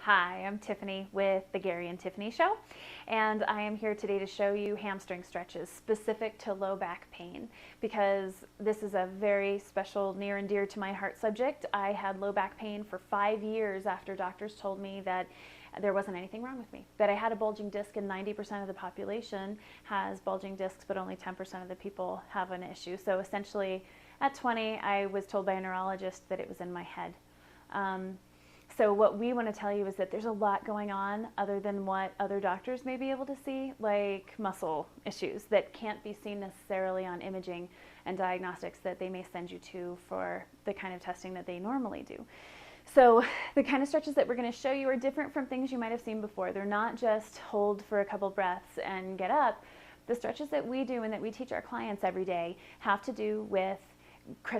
Hi, I'm Tiffany with the Gary and Tiffany Show, and I am here today to show you hamstring stretches specific to low back pain because this is a very special, near and dear to my heart subject. I had low back pain for 5 years after doctors told me that there wasn't anything wrong with me, that I had a bulging disc, and 90% of the population has bulging discs, but only 10% of the people have an issue. So essentially, at 20, I was told by a neurologist that it was in my head. So what we want to tell you is that there's a lot going on other than what other doctors may be able to see, like muscle issues that can't be seen necessarily on imaging and diagnostics that they may send you to for the kind of testing that they normally do. So the kind of stretches that we're going to show you are different from things you might have seen before. They're not just hold for a couple breaths and get up. The stretches that we do and that we teach our clients every day have to do with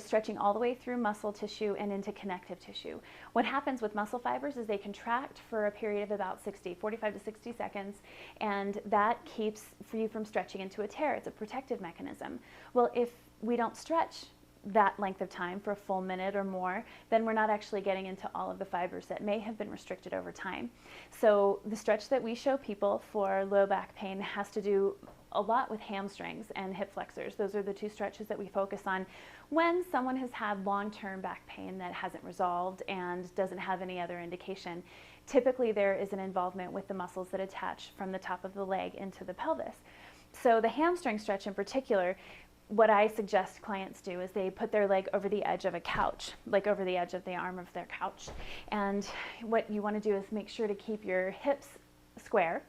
stretching all the way through muscle tissue and into connective tissue. What happens with muscle fibers is they contract for a period of about 45 to 60 seconds, and that keeps you from stretching into a tear. It's a protective mechanism. Well, if we don't stretch that length of time for a full minute or more, then we're not actually getting into all of the fibers that may have been restricted over time. So the stretch that we show people for low back pain has to do a lot with hamstrings and hip flexors. Those are the two stretches that we focus on when someone has had long-term back pain that hasn't resolved and doesn't have any other indication. Typically there is an involvement with the muscles that attach from the top of the leg into the pelvis. So the hamstring stretch in particular, what I suggest clients do is they put their leg over the edge of a couch, like over the edge of the arm of their couch. And what you want to do is make sure to keep your hips square,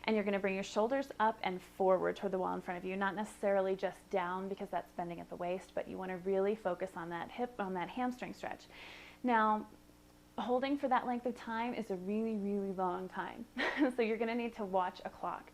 and you're going to bring your shoulders up and forward toward the wall in front of you, not necessarily just down because that's bending at the waist, but you want to really focus on that hamstring stretch. Now, holding for that length of time is a really, really long time. So you're going to need to watch a clock.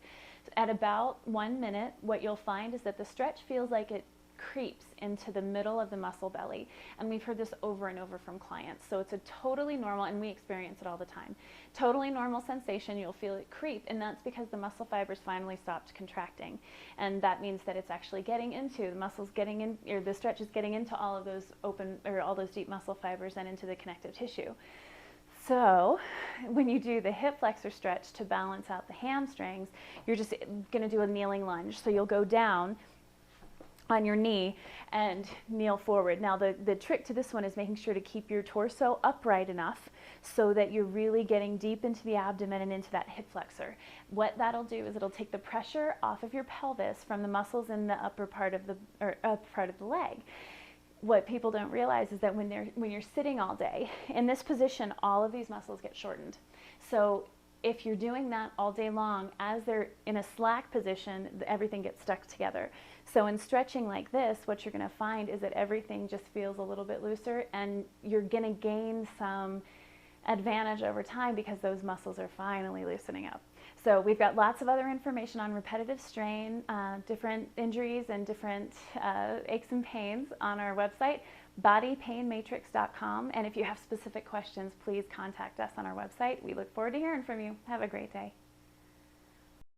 At about 1 minute, what you'll find is that the stretch feels like it creeps into the middle of the muscle belly, and we've heard this over and over from clients. So it's a totally normal, and we experience it all the time, totally normal sensation. You'll feel it creep, and that's because the muscle fibers finally stopped contracting, and that means that it's actually getting into the muscles, getting in, or the stretch is getting into all of those open, or all those deep muscle fibers and into the connective tissue. So when you do the hip flexor stretch to balance out the hamstrings, you're just going to do a kneeling lunge. So you'll go down on your knee and kneel forward. Now the trick to this one is making sure to keep your torso upright enough so that you're really getting deep into the abdomen and into that hip flexor. What that'll do is it'll take the pressure off of your pelvis from the muscles in the upper part of the leg. What people don't realize is that when you're sitting all day in this position, all of these muscles get shortened. So if you're doing that all day long, as they're in a slack position, everything gets stuck together. So in stretching like this, what you're going to find is that everything just feels a little bit looser, and you're going to gain some advantage over time because those muscles are finally loosening up. So we've got lots of other information on repetitive strain, different injuries and different aches and pains on our website, bodypainmatrix.com. And if you have specific questions, please contact us on our website. We look forward to hearing from you. Have a great day.